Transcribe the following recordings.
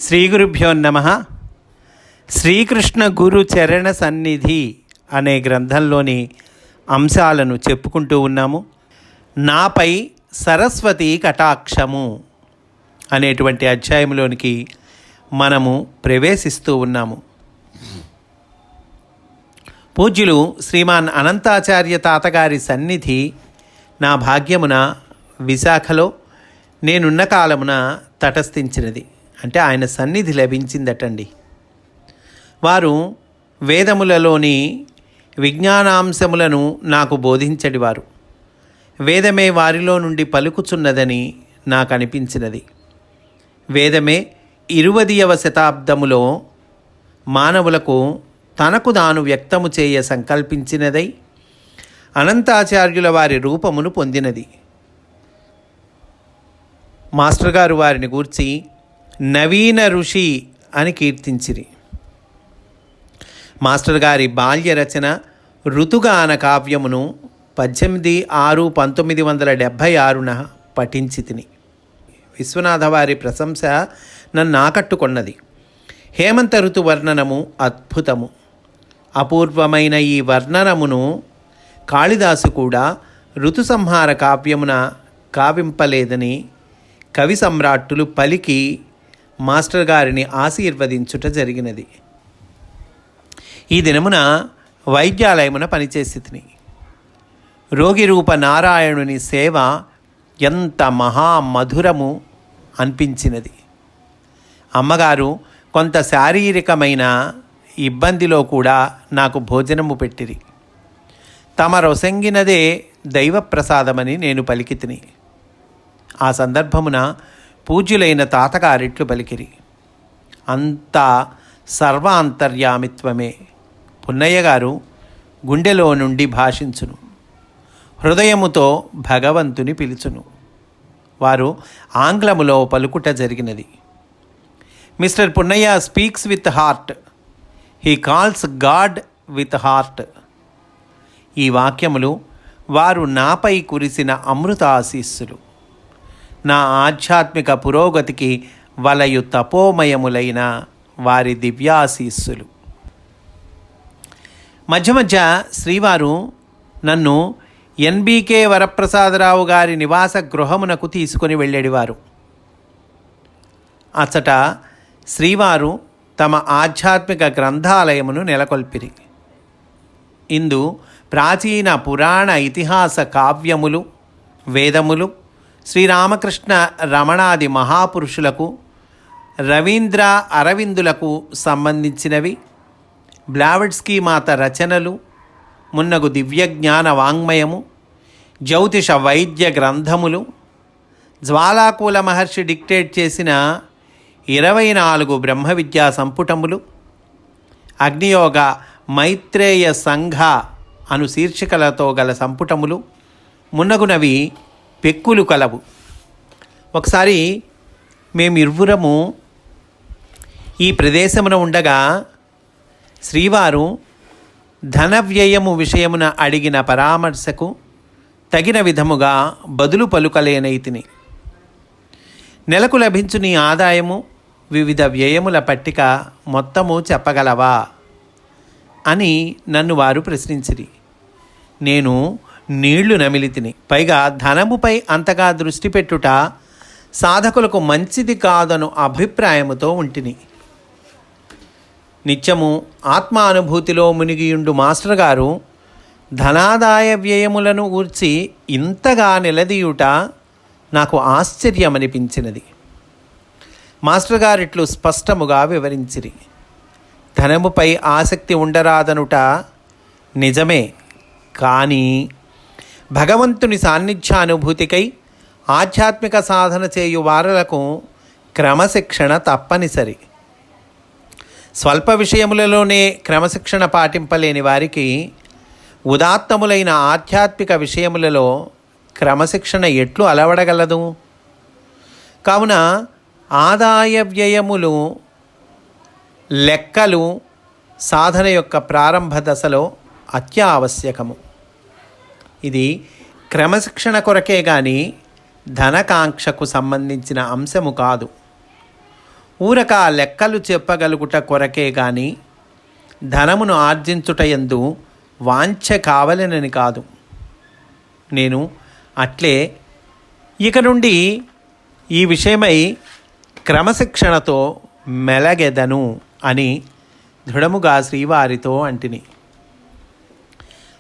శ్రీ గురుభ్యో నమః. శ్రీకృష్ణ గురు చరణ సన్నిధి అనే గ్రంథంలోని అంశాలను చెప్పుకుంటూ ఉన్నాము. నాపై సరస్వతి కటాక్షము అనేటువంటి అధ్యాయంలోనికి మనము ప్రవేశిస్తూ ఉన్నాము. పూజ్యులు శ్రీమాన్ అనంతాచార్య తాతగారి సన్నిధి నా భాగ్యమున విశాఖలో నేనున్న కాలమున తటస్థించినది. అంటే ఆయన సన్నిధి లభించిందటండి. వారు వేదములలోని విజ్ఞానాంశములను నాకు బోధించడివారు. వేదమే వారిలో నుండి పలుకుచున్నదని నాకు అనిపించినది. వేదమే 20వ శతాబ్దములో మానవులకు తనకు తాను వ్యక్తము చేయ సంకల్పించినదై అనంతాచార్యుల వారి రూపమును పొందినది. మాస్టర్ గారు వారిని గూర్చి నవీన ఋషి అని కీర్తించిరి. మాస్టర్ గారి బాల్య రచన ఋతుగాన కావ్యమును 18/6/1976 పఠించి తిని విశ్వనాథ వారి ప్రశంస నన్ను ఆకట్టుకొన్నది. హేమంత ఋతు వర్ణనము అద్భుతము. అపూర్వమైన ఈ వర్ణనమును కాళిదాసు కూడా ఋతు సంహార కావ్యమున కావింపలేదని కవి సమ్రాట్టులు పలికి మాస్టర్ గారిని ఆశీర్వదించుట జరిగినది. ఈ దినమున వైద్యాలయమున పనిచేసి తిని రోగి రూప నారాయణుని సేవ ఎంత మహామధురము అనిపించినది. అమ్మగారు కొంత శారీరకమైన ఇబ్బందిలో కూడా నాకు భోజనము పెట్టిరి. తమ రొసంగినదే దైవప్రసాదమని నేను పలికి తిని ఆ సందర్భమున పూజ్యులైన తాతగారిట్లు పలికిరి. అంతా సర్వాంతర్యామిత్వమే. పున్నయ్య గారు గుండెలో నుండి భాషించును, హృదయముతో భగవంతుని పిలుచును. వారు ఆంగ్లములో పలుకుట జరిగినది. Mister Punnaiah speaks with heart, he calls God with heart. ఈ వాక్యములు వారు నాపై కురిసిన అమృతాశీస్సులు. నా ఆధ్యాత్మిక పురోగతికి వలయు తపోమయములైన వారి దివ్యాశీస్సులు. మధ్య మధ్య శ్రీవారు నన్ను ఎన్బికే వరప్రసాదరావు గారి నివాస గృహమునకు తీసుకొని వెళ్ళేడివారు. అచ్చట శ్రీవారు తమ ఆధ్యాత్మిక గ్రంథాలయమును నెలకొల్పిరి. ఇందు ప్రాచీన పురాణ ఇతిహాస కావ్యములు, వేదములు, శ్రీరామకృష్ణ రమణాది మహాపురుషులకు, రవీంద్ర అరవిందులకు సంబంధించినవి, బ్లావెట్స్కీ మాత రచనలు, మున్నగు దివ్యజ్ఞాన వాంగ్మయము, జ్యోతిష వైద్య గ్రంథములు, జ్వాలాకూల మహర్షి డిక్టేట్ చేసిన 24 బ్రహ్మ విద్యా సంపుటములు, అగ్నియోగ మైత్రేయ సంఘ అను శీర్షికలతో గల సంపుటములు మున్నగునవి పెక్కులు కలవు. ఒకసారి మేమిరువురము ఈ ప్రదేశమున ఉండగా శ్రీవారు ధన వ్యయము విషయమున అడిగిన పరామర్శకు తగిన విధముగా బదులు పలుకలేనైతిని. నెలకు లభించు నీ ఆదాయము, వివిధ వ్యయముల పట్టిక మొత్తము చెప్పగలవా అని నన్ను వారు ప్రశ్నించిరి. నేను నీళ్లు నమిలితిని. పైగా ధనముపై అంతగా దృష్టి పెట్టుట సాధకులకు మంచిది కాదను అభిప్రాయముతో ఉంటిని. నిత్యము ఆత్మానుభూతిలో మునిగియుండు మాస్టర్ గారు ధనాదాయ వ్యయములను గూర్చి ఇంతగా నిలదీయుట నాకు ఆశ్చర్యమనిపించినది. మాస్టర్ గారిట్లు స్పష్టముగా వివరించిరి. ధనముపై ఆసక్తి ఉండరాదనుట నిజమే, కానీ భగవంతుని సాన్నిధ్యానుభూతికై ఆధ్యాత్మిక సాధన చేయు వారలకు క్రమశిక్షణ తప్పనిసరి. స్వల్ప విషయములలోనే క్రమశిక్షణ పాటింపలేని వారికి ఉదాత్తములైన ఆధ్యాత్మిక విషయములలో క్రమశిక్షణ ఎట్లు అలవడగలదు? కావున ఆదాయ వ్యయములు లెక్కలు సాధన యొక్క ప్రారంభ దశలో అత్యావశ్యకము. ఇది క్రమశిక్షణ కొరకే గాని ధనకాంక్షకు సంబంధించిన అంశము కాదు. ఊరక లెక్కలు చెప్పగలుగుట కొరకే గాని ధనమును ఆర్జించుటయందు వాంఛ కావలెనని కాదు. నేను అట్లే ఇక నుండి ఈ విషయమై క్రమశిక్షణతో మెలగెదను అని దృఢముగా శ్రీవారితో అంటిని.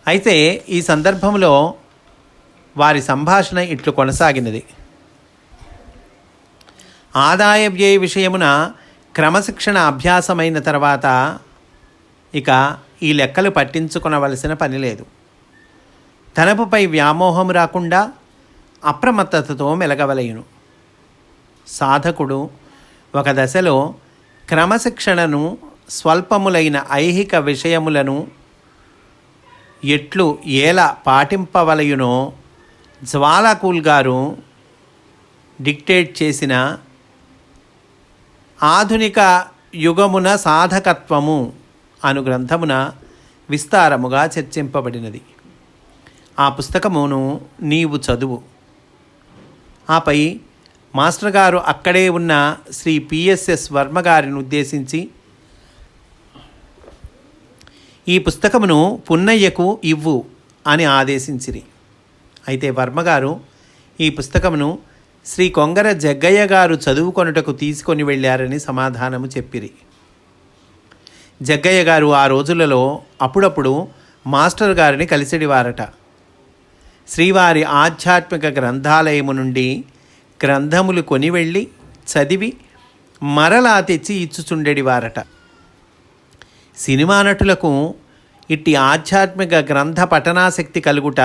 అయితే ఈ సందర్భంలో వారి సంభాషణ ఇట్లు కొనసాగినది. ఆదాయ వ్యయ విషయమున క్రమశిక్షణ అభ్యాసమైన తర్వాత ఇక ఈ లెక్కలు పట్టించుకొనవలసిన పని లేదు. ధనపుపై వ్యామోహం రాకుండా అప్రమత్తతతో మెలగవలయును. సాధకుడు ఒక దశలో క్రమశిక్షణను, స్వల్పములైన ఐహిక విషయములను ఎట్లు ఎలా పాటింపవలయునో జ్వాలాకూల్ గారు డిక్టేట్ చేసిన ఆధునిక యుగమున సాధకత్వము అను గ్రంథమున విస్తారముగా చర్చింపబడినది. ఆ పుస్తకమును నీవు చదువు. ఆపై మాస్టర్ గారు అక్కడే ఉన్న శ్రీ పిఎస్ఎస్ వర్మ గారిని ఉద్దేశించి, ఈ పుస్తకమును పున్నయ్యకు ఇవ్వు అని ఆదేశించిరి. అయితే వర్మగారు ఈ పుస్తకమును శ్రీ కొంగర జగ్గయ్య గారు చదువుకొనుటకు తీసుకొని వెళ్ళారని సమాధానము చెప్పిరి. జగ్గయ్య గారు ఆ రోజులలో అప్పుడప్పుడు మాస్టర్ గారిని కలిసిడివారట. శ్రీవారి ఆధ్యాత్మిక గ్రంథాలయము నుండి గ్రంథములు కొని వెళ్ళి చదివి మరలా తెచ్చి ఇచ్చుచుండెడివారట. సినిమా నటులకు ఇట్టి ఆధ్యాత్మిక గ్రంథ పఠనాశక్తి కలుగుట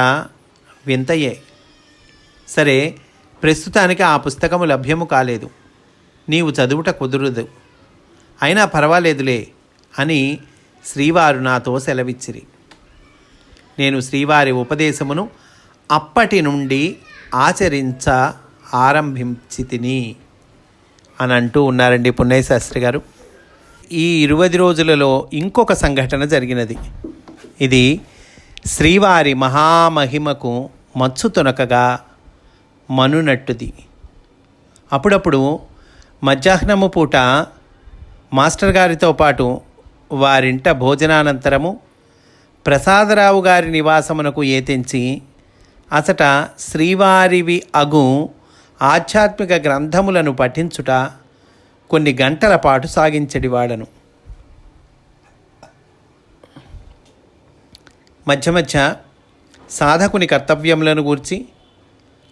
వింతయే. సరే, ప్రస్తుతానికి ఆ పుస్తకము లభ్యము కాలేదు, నీవు చదువుట కుదురదు, అయినా పర్వాలేదులే అని శ్రీవారు నాతో సెలవిచ్చిరి. నేను శ్రీవారి ఉపదేశమును అప్పటి నుండి ఆచరించ ఆరంభించితిని అని అంటూ ఉన్నారండి పున్నయ్య శాస్త్రి గారు. ఈ 20 రోజులలో ఇంకొక సంఘటన జరిగినది. ఇది శ్రీవారి మహామహిమకు మచ్చు తొనకగా మనునట్టుది. అప్పుడప్పుడు మధ్యాహ్నము పూట మాస్టర్ గారితో పాటు వారింట భోజనానంతరము ప్రసాదరావు గారి నివాసమునకు ఏతెంచి అసట శ్రీవారివి అగు ఆధ్యాత్మిక గ్రంథములను పఠించుట కొన్ని గంటల పాటు సాగించడివాడను. మధ్య మధ్య సాధకుని కర్తవ్యములను గూర్చి,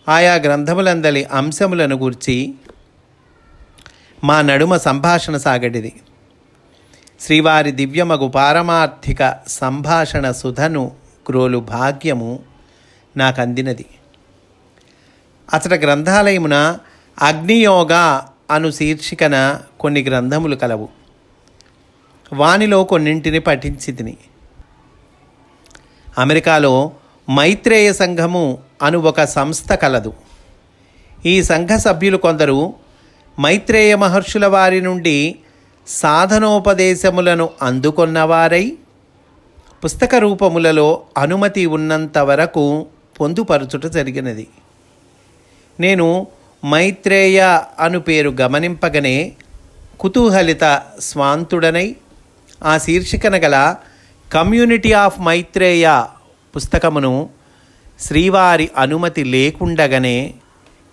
ఆయా గ్రంథములందలి అంశములను గూర్చి మా నడుమ సంభాషణ సాగడిది. శ్రీవారి దివ్యమగు పారమార్థిక సంభాషణ సుధను క్రోలు భాగ్యము నాకందినది. అతడ గ్రంథాలయమున అగ్నియోగ అను శీర్షికన కొన్ని గ్రంథములు కలవు. వానిలో కొన్నింటిని పఠించి తిని. అమెరికాలో మైత్రేయ సంఘము అను ఒక సంస్థ కలదు. ఈ సంఘ సభ్యులు కొందరు మైత్రేయ మహర్షుల వారి నుండి సాధనోపదేశములను అందుకొన్నవారై పుస్తక రూపములలో అనుమతి ఉన్నంత వరకు పొందుపరచుట జరిగినది. నేను మైత్రేయ అను పేరు గమనింపగనే కుతూహలిత స్వాంతుడనై ఆ శీర్షికన గల కమ్యూనిటీ ఆఫ్ మైత్రేయ పుస్తకమును శ్రీవారి అనుమతి లేకుండగానే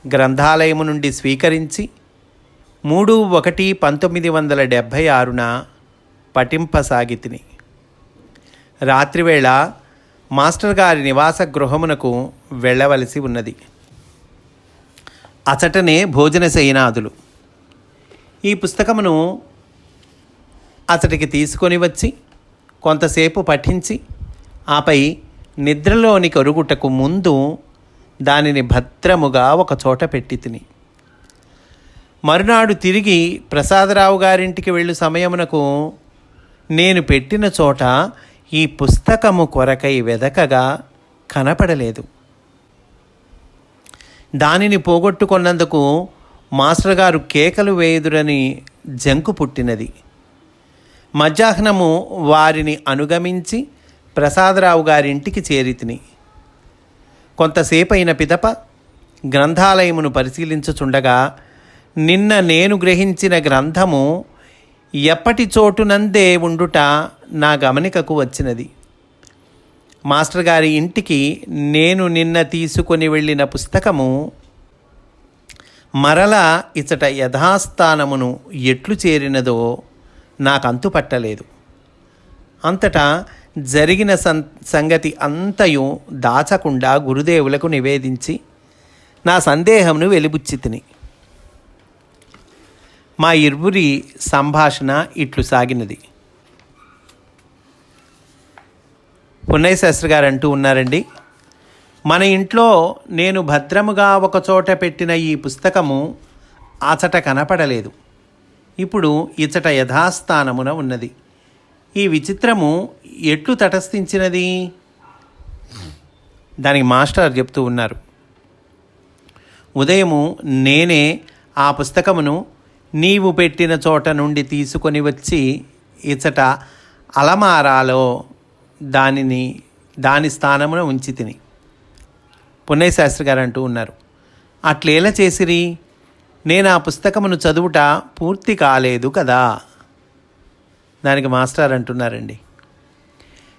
గ్రంథాలయము నుండి స్వీకరించి 3/1/1976 పఠింపసాగితిని. రాత్రివేళ మాస్టర్ గారి నివాస గృహమునకు వెళ్ళవలసి ఉన్నది. అచటనే భోజన శయనాదులు. ఈ పుస్తకమును అతడికి తీసుకొని వచ్చి కొంతసేపు పఠించి ఆపై నిద్రలోని కరుగుటకు ముందు దానిని భద్రముగా ఒక చోట పెట్టి తిని. మరునాడు తిరిగి ప్రసాదరావు గారింటికి వెళ్ళు సమయమునకు నేను పెట్టిన చోట ఈ పుస్తకము కొరకై వెదకగా కనపడలేదు. దానిని పోగొట్టుకున్నందుకు మాస్టర్ గారు కేకలు వేయుదురని జంకు పుట్టినది. మధ్యాహ్నము వారిని అనుగమించి ప్రసాదరావు గారింటికి చేరితిని. కొంతసేపైన పిదప గ్రంథాలయమును పరిశీలించుచుండగా నిన్న నేను గ్రహించిన గ్రంథము ఎప్పటి చోటునందే ఉండుట నా గమనికకు వచ్చినది. మాస్టర్ గారి ఇంటికి నేను నిన్న తీసుకొని వెళ్ళిన పుస్తకము మరలా ఇచ్చట యథాస్థానమును ఎట్లు చేరినదో నాకంతు పట్టలేదు. అంతటా జరిగిన సంగతి అంతయు దాచకుండా గురుదేవులకు నివేదించి నా సందేహమును వెలిబుచ్చితిని. మా ఇరువురి సంభాషణ ఇట్లు సాగినది. పున్నయ్య శాస్త్రి గారు అంటూ ఉన్నారండి, మన ఇంట్లో నేను భద్రముగా ఒకచోట పెట్టిన ఈ పుస్తకము అచట కనపడలేదు. ఇప్పుడు ఇచట యథాస్థానమున ఉన్నది. ఈ విచిత్రము ఎట్లు తటస్థించినది? దానికి మాస్టర్ చెప్తూ ఉన్నారు, ఉదయము నేనే ఆ పుస్తకమును నీవు పెట్టిన చోట నుండి తీసుకొని వచ్చి ఇచట అలమారాలో దాని స్థానమున ఉంచి తిని. పున్నయ్య శాస్త్రి గారు అంటూ ఉన్నారు, అట్లేలా చేసిరి? నేను ఆ పుస్తకమును చదువుట పూర్తి కాలేదు కదా. దానికి మాస్టర్ అంటున్నారండి,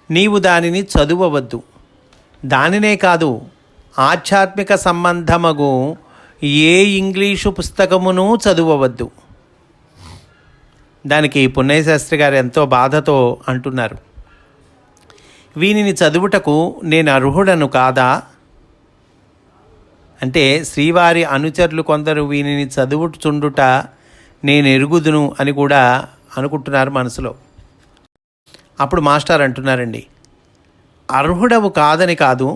నీవు దానిని చదువవద్దు. దానినే కాదు, ఆధ్యాత్మిక సంబంధమగు ఏ ఇంగ్లీషు పుస్తకమును చదువవద్దు. దానికి పున్నయ్య శాస్త్రి గారు ఎంతో బాధతో అంటున్నారు, వీనిని చదువుటకు నేను అర్హుడను కాదా? అంటే శ్రీవారి అనుచరులు కొందరు వీనిని చదువుచుండుట నేను ఎరుగుదును అని కూడా అనుకుంటున్నారు మనసులో. అప్పుడు మాస్టర్ అంటున్నారండి, అర్హుడవు కాదని కాదు,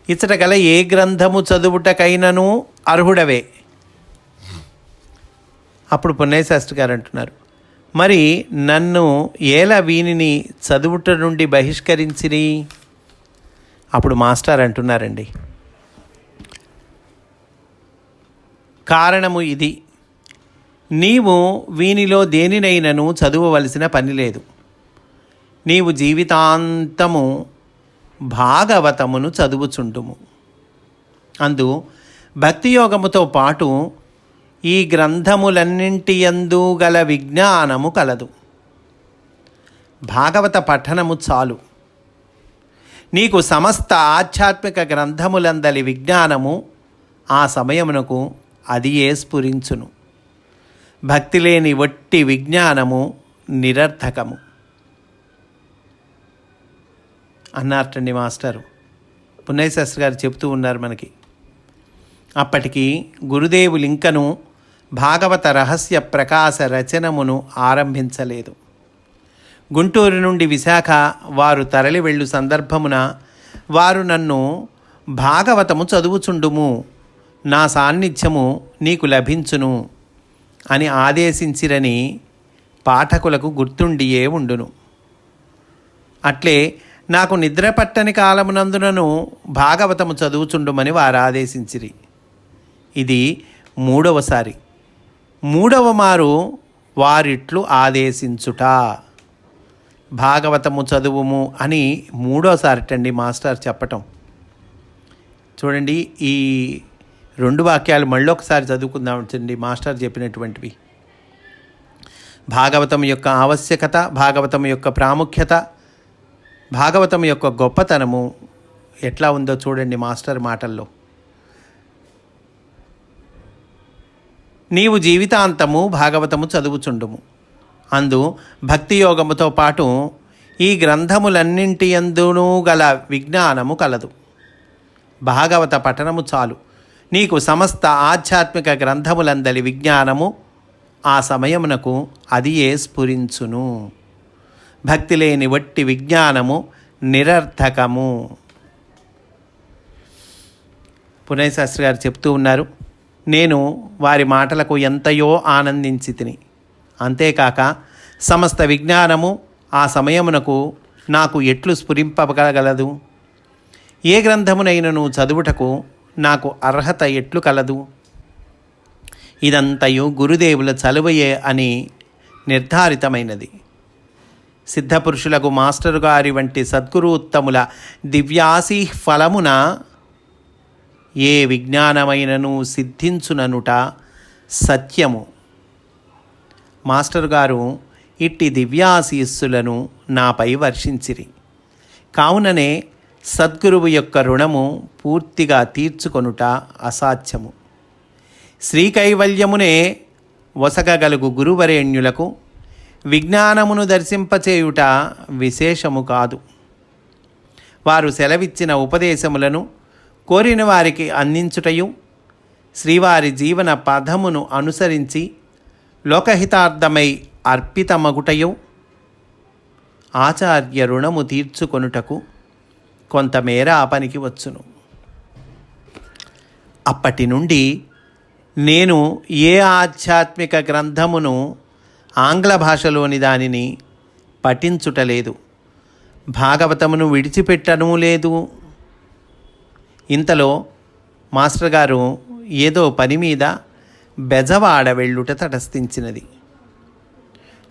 ఇచ్చట గల ఏ గ్రంథము చదువుటకైనను అర్హుడవే. అప్పుడు పున్నయ్య శాస్త్రి గారు అంటున్నారు, మరి నన్ను ఏలా వీనిని చదువుట నుండి బహిష్కరించిరి? అప్పుడు మాస్టర్ అంటున్నారండి, కారణము ఇది, నీవు వీనిలో దేనినైనను చదువవలసిన పని లేదు. నీవు జీవితాంతము భాగవతమును చదువుచుండుము. అందు భక్తియోగముతో పాటు ఈ గ్రంథములన్నింటి యందు గల విజ్ఞానము కలదు. భాగవత పఠనము చాలు, నీకు సమస్త ఆధ్యాత్మిక గ్రంథములందలి విజ్ఞానము ఆ సమయమునకు అదియే స్ఫురించును. భక్తి లేని వట్టి విజ్ఞానము నిరర్థకము అన్నారటండి మాస్టరు. పున్నయ్య శాస్త్రి గారు చెప్తూ ఉన్నారు మనకి. అప్పటికి గురుదేవులు ఇంకను భాగవత రహస్య ప్రకాశ రచనమును ఆరంభించలేదు. గుంటూరు నుండి విశాఖ వారు తరలి వెళ్ళు సందర్భమున వారు నన్ను భాగవతము చదువుచుండుము, నా సాన్నిధ్యము నీకు లభించును అని ఆదేశించిరని పాఠకులకు గుర్తుండియే ఉండును. అట్లే నాకు నిద్ర పట్టని కాలమునందునను భాగవతము చదువుచుండుమని వారు ఆదేశించిరి. ఇది మూడవసారి. మూడవ మారు వారిట్లు ఆదేశించుట, భాగవతము చదువుము అని మూడోసారిటండి మాస్టర్ చెప్పటం. చూడండి, ఈ రెండు వాక్యాలు మళ్ళీ ఒకసారి చదువుకుందామండి మాస్టర్ చెప్పినటువంటివి. భాగవతం యొక్క ఆవశ్యకత, భాగవతం యొక్క ప్రాముఖ్యత, భాగవతం యొక్క గొప్పతనము ఎట్లా ఉందో చూడండి మాస్టర్ మాటల్లో. నీవు జీవితాంతము భాగవతము చదువుచుండుము, అందు భక్తి యోగముతో పాటు ఈ గ్రంథములన్నింటి యందునూ గల విజ్ఞానము కలదు. భాగవత పఠనము చాలు, నీకు సమస్త ఆధ్యాత్మిక గ్రంథములందలి విజ్ఞానము ఆ సమయమునకు అదియే స్ఫురించును. భక్తి లేని వట్టి విజ్ఞానము నిరర్థకము. పున్నయ్య శాస్త్రి గారు చెప్తూ ఉన్నారు, నేను వారి మాటలకు ఎంతయో ఆనందించి తిని. అంతేకాక సమస్త విజ్ఞానము ఆ సమయమునకు నాకు ఎట్లు స్ఫురింపగలగలదు? ఏ గ్రంథమునైనను చదువుటకు నాకు అర్హత ఎట్లు కలదు? ఇదంతయు గురుదేవుల చలువయే అని నిర్ధారితమైనది. సిద్ధపురుషులకు మాస్టరు గారి వంటి సద్గురుత్తముల దివ్యాసీ ఫలమున ఏ విజ్ఞానమైనను సిద్ధించుననుట సత్యము. మాస్టర్ గారు ఇట్టి దివ్యాశీస్సులను నాపై వర్షించిరి. కావుననే సద్గురువు యొక్క రుణము పూర్తిగా తీర్చుకొనుట అసాధ్యము. శ్రీకైవల్యమునే వసగగలుగు గురువరేణ్యులకు విజ్ఞానమును దర్శింపచేయుట విశేషము కాదు. వారు సెలవిచ్చిన ఉపదేశములను కోరిన వారికి అందించుటయు, శ్రీవారి జీవన పదమును అనుసరించి లోకహితార్థమై అర్పితమగుటయు ఆచార్య రుణము తీర్చుకొనుటకు కొంతమేర ఆ పనికి వచ్చును. అప్పటి నుండి నేను ఏ ఆధ్యాత్మిక గ్రంథమును ఆంగ్ల భాషలోని దానిని పఠించుటలేదు, భాగవతమును విడిచిపెట్టనూ లేదు. ఇంతలో మాస్టర్ గారు ఏదో పని మీద బెజవాడ వెళ్ళుట తటస్థించినది.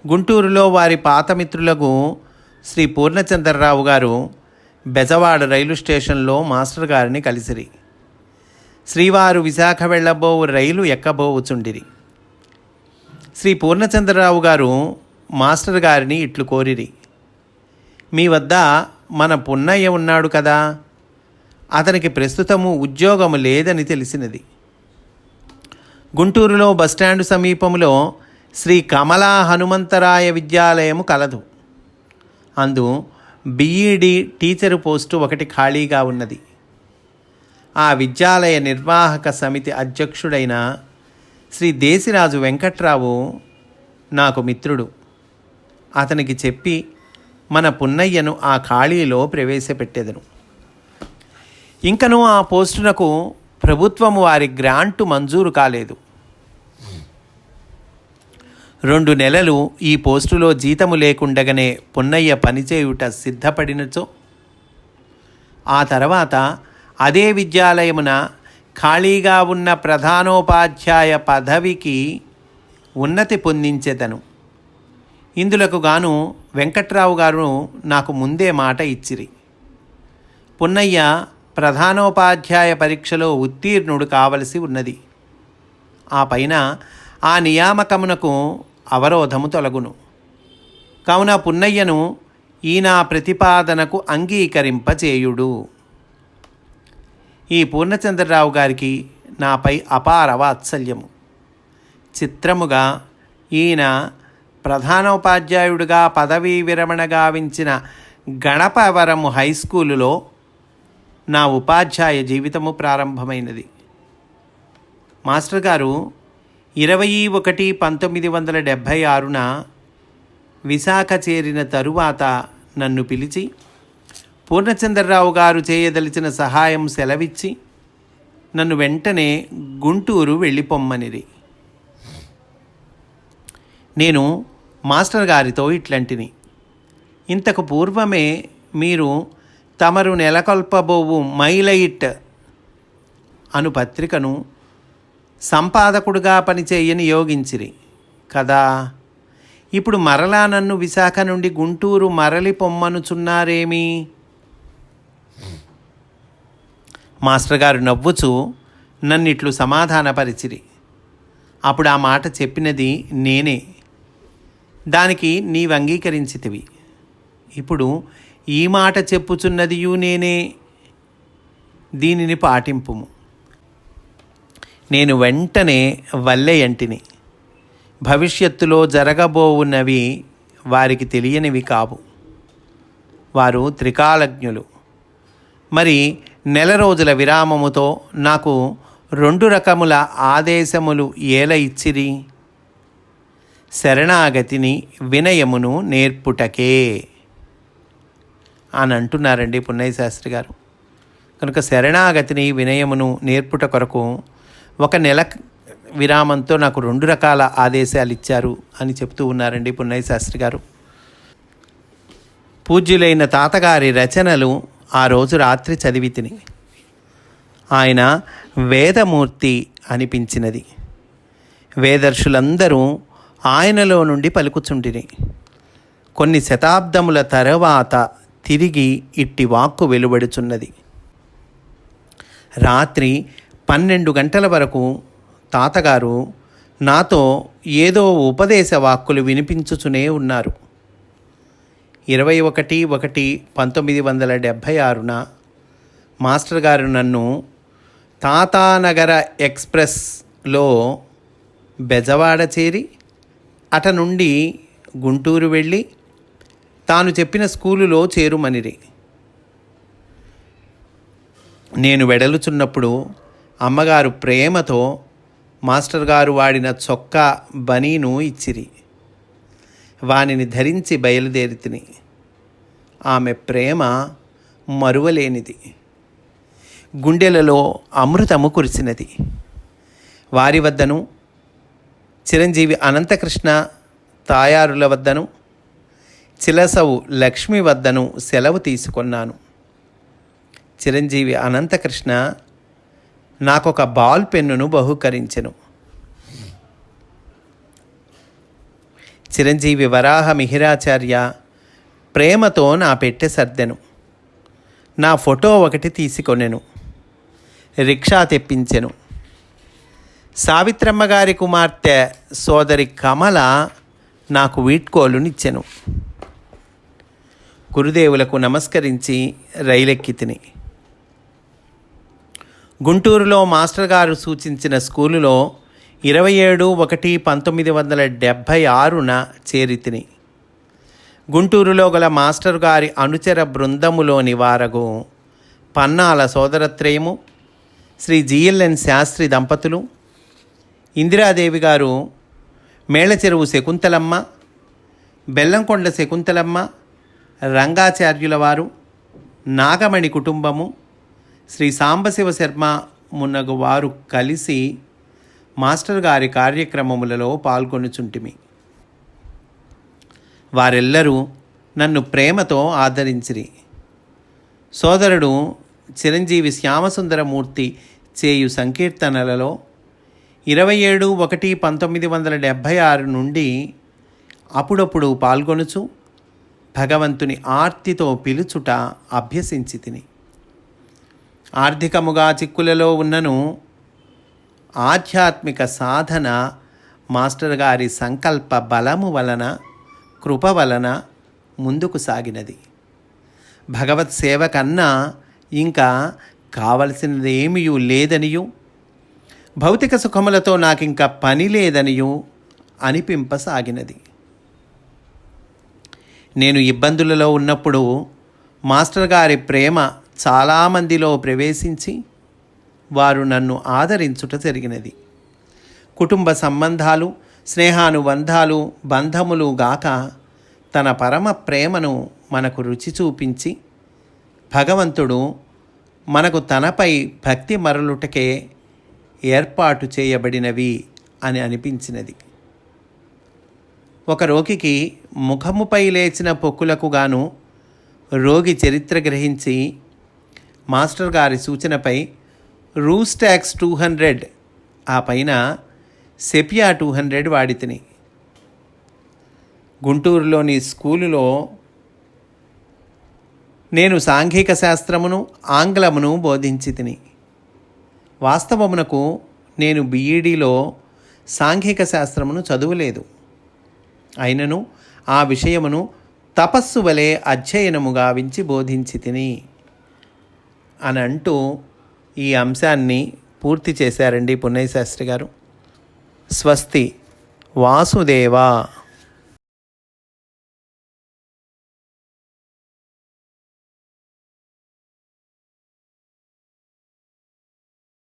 గుంటూరులో వారి పాతమిత్రులకు శ్రీ పూర్ణచంద్రరావు గారు బెజవాడ రైలు స్టేషన్లో మాస్టర్ గారిని కలిసిరి. శ్రీవారు విశాఖ వెళ్ళబోవు రైలు ఎక్కబోవుచుండిరి. శ్రీ పూర్ణచంద్రరావు గారు మాస్టర్ గారిని ఇట్లు కోరిరి: మీ వద్ద మన పున్నయ్య ఉన్నాడు కదా, అతనికి ప్రస్తుతము ఉద్యోగము లేదని తెలిసినది. గుంటూరులో బస్టాండు సమీపంలో శ్రీ కమలా హనుమంతరాయ విద్యాలయము కలదు. అందు బిఈడి టీచరు పోస్టు ఒకటి ఖాళీగా ఉన్నది. ఆ విద్యాలయ నిర్వాహక సమితి అధ్యక్షుడైన శ్రీ దేశిరాజు వెంకట్రావు నాకు మిత్రుడు. అతనికి చెప్పి మన పున్నయ్యను ఆ ఖాళీలో ప్రవేశపెట్టెదను. ఇంకనూ ఆ పోస్టునకు ప్రభుత్వము వారి గ్రాంటు మంజూరు కాలేదు. 2 నెలలు ఈ పోస్టులో జీతము లేకుండగానే పున్నయ్య పనిచేయుట సిద్ధపడినచో, ఆ తర్వాత అదే విద్యాలయమున ఖాళీగా ఉన్న ప్రధానోపాధ్యాయ పదవికి ఉన్నతి పొందించెదను. ఇందులకు గాను వెంకట్రావు గారు నాకు ముందే మాట ఇచ్చిరి. పున్నయ్య ప్రధానోపాధ్యాయ పరీక్షలో ఉత్తీర్ణుడు కావలసి ఉన్నది. ఆ పైన ఆ నియామకమునకు అవరోధము తొలగును. కావున పున్నయ్యను ఈ నా ప్రతిపాదనకు అంగీకరింపచేయుడు. ఈ పూర్ణచంద్రరావు గారికి నాపై అపార వాత్సల్యము. చిత్రముగా ఈయన ప్రధానోపాధ్యాయుడిగా పదవీ విరమణ గావించిన గణపవరము హైస్కూలులో నా ఉపాధ్యాయ జీవితము ప్రారంభమైనది. మాస్టర్ గారు 21/1976 విశాఖ చేరిన తరువాత నన్ను పిలిచి పూర్ణచంద్రరావు గారు చేయదలిచిన సహాయం సెలవిచ్చి నన్ను వెంటనే గుంటూరు వెళ్ళిపోమ్మనిరి. నేను మాస్టర్ గారితో ఇట్లాంటిని: ఇంతకు పూర్వమే మీరు తమరు నెలకొల్పబోవు మైలైట్ అను పత్రికను సంపాదకుడుగా పనిచేయని యోగించిరి కదా. ఇప్పుడు మరలా నన్ను విశాఖ నుండి గుంటూరు మరలి పొమ్మనుచున్నారేమి? మాస్టర్ గారు నవ్వుచూ నన్నిట్లు సమాధానపరిచిరి. అప్పుడు ఆ మాట చెప్పినది నేనే. దానికి నీవు అంగీకరించితివి. ఇప్పుడు ఈ మాట చెప్పుచున్నదియు నేనే. దీనిని పాటింపుము. నేను వెంటనే వల్లెయంటిని. భవిష్యత్తులో జరగబోవున్నవి వారికి తెలియనివి కావు. వారు త్రికాలజ్ఞులు. మరి నెల రోజుల విరామముతో నాకు 2 రకముల ఆదేశములు ఏల ఇచ్చిరి: శరణాగతిని, వినయమును నేర్పుటకే అని అంటున్నారండి పున్నయ్య శాస్త్రి గారు. కనుక శరణాగతిని, వినయమును నేర్పుట కొరకు 1 నెల విరామంతో నాకు 2 రకాల ఆదేశాలు ఇచ్చారు అని చెప్తూ ఉన్నారండి పున్నయ్య శాస్త్రి గారు. పూజ్యులైన తాతగారి రచనలు ఆ రోజు రాత్రి చదివి తిని ఆయన వేదమూర్తి అనిపించినది. వేదర్షులందరూ ఆయనలో నుండి పలుకుచుండిరి. కొన్ని శతాబ్దముల తరువాత తిరిగి ఇట్టి వాక్కు వెలువడుచున్నది. రాత్రి 12 గంటల వరకు తాతగారు నాతో ఏదో ఉపదేశ వాక్కులు వినిపించుచునే ఉన్నారు. 21/1/1976 మాస్టర్ గారు నన్ను తాతానగర ఎక్స్ప్రెస్లో బెజవాడ చేరి అట నుండి గుంటూరు వెళ్ళి తాను చెప్పిన స్కూలులో చేరుమనిరి. నేను వెడలుచున్నప్పుడు అమ్మగారు ప్రేమతో మాస్టర్ గారు వాడిన చొక్కా బనీను ఇచ్చిరి. వానిని ధరించి బయలుదేరితిని. ఆమె ప్రేమ మరువలేనిది, గుండెలలో అమృతము కురిసినది. వారి వద్దను, చిరంజీవి అనంతకృష్ణ తాయారుల వద్దను, చిలసవు లక్ష్మి వద్దను సెలవు తీసుకున్నాను. చిరంజీవి అనంతకృష్ణ నాకొక బాల్ పెన్నును బహూకరించెను. చిరంజీవి వరాహ మిహిరాచార్య ప్రేమతో నా పెట్టె సర్దెను. నా ఫోటో ఒకటి తీసుకొనెను. రిక్షా తెప్పించెను. సావిత్రమ్మ గారి కుమార్తె సోదరి కమల నాకు వీడ్కోలునిచ్చెను. గురుదేవులకు నమస్కరించి రైలెక్కితిని. గుంటూరులో మాస్టర్ గారు సూచించిన స్కూలులో 27/1/1976 చేరితిని. గుంటూరులో గల మాస్టర్ గారి అనుచర బృందములోని వారగు పన్నాల సోదరత్రయము, శ్రీ జిఎల్ఎన్ శాస్త్రి దంపతులు, ఇందిరాదేవి గారు, మేళచెరువు శకుంతలమ్మ, బెల్లంకొండ శకుంతలమ్మ, రంగాచార్యుల వారు, నాగమణి కుటుంబము, శ్రీ సాంబశివ శర్మ మున్నగు వారు కలిసి మాస్టర్ గారి కార్యక్రమములలో పాల్గొనుచుంటిమి. వారెల్లరూ నన్ను ప్రేమతో ఆదరించిరి. సోదరుడు చిరంజీవి శ్యామసుందరమూర్తి చేయు సంకీర్తనలలో 27/1/1976 నుండి అప్పుడప్పుడు పాల్గొనుచు భగవంతుని ఆర్తితో పిలుచుట అభ్యసించి తిని. ఆర్థికముగా చిక్కులలో ఉన్నను ఆధ్యాత్మిక సాధన మాస్టర్ గారి సంకల్ప బలము వలన, కృప వలన ముందుకు సాగినది. భగవత్ సేవ కన్నా ఇంకా కావలసినదేమీ లేదనియు, భౌతిక సుఖములతో నాకింక పని లేదనియు అనిపింపసాగినది. నేను ఇబ్బందులలో ఉన్నప్పుడు మాస్టర్ గారి ప్రేమ చాలామందిలో ప్రవేశించి వారు నన్ను ఆదరించుట జరిగినది. కుటుంబ సంబంధాలు, స్నేహానుబంధాలు, బంధములు గాక తన పరమ ప్రేమను మనకు రుచి చూపించి భగవంతుడు మనకు తనపై భక్తి మరలుటకే ఏర్పాటు చేయబడినవి అని అనిపించినది. ఒక రోగికి ముఖముపై లేచిన పొక్కులకు గాను రోగి చరిత్ర గ్రహించి మాస్టర్ గారి సూచనపై రూస్టాక్స్ 200 ఆ పైన సెపియా 200 వాడితిని. గుంటూరులోని స్కూలులో నేను సాంఘిక శాస్త్రమును, ఆంగ్లమును బోధించి తిని. వాస్తవమునకు నేను బీఈడీలో సాంఘిక శాస్త్రమును చదువులేదు. అయినను ఆ విషయమును తపస్సు వలె అధ్యయనము గావించి బోధించి తిని అని అంటూ ఈ అంశాన్ని పూర్తి చేశారండి పున్నయ్య శాస్త్రి గారు. స్వస్తి వాసుదేవా.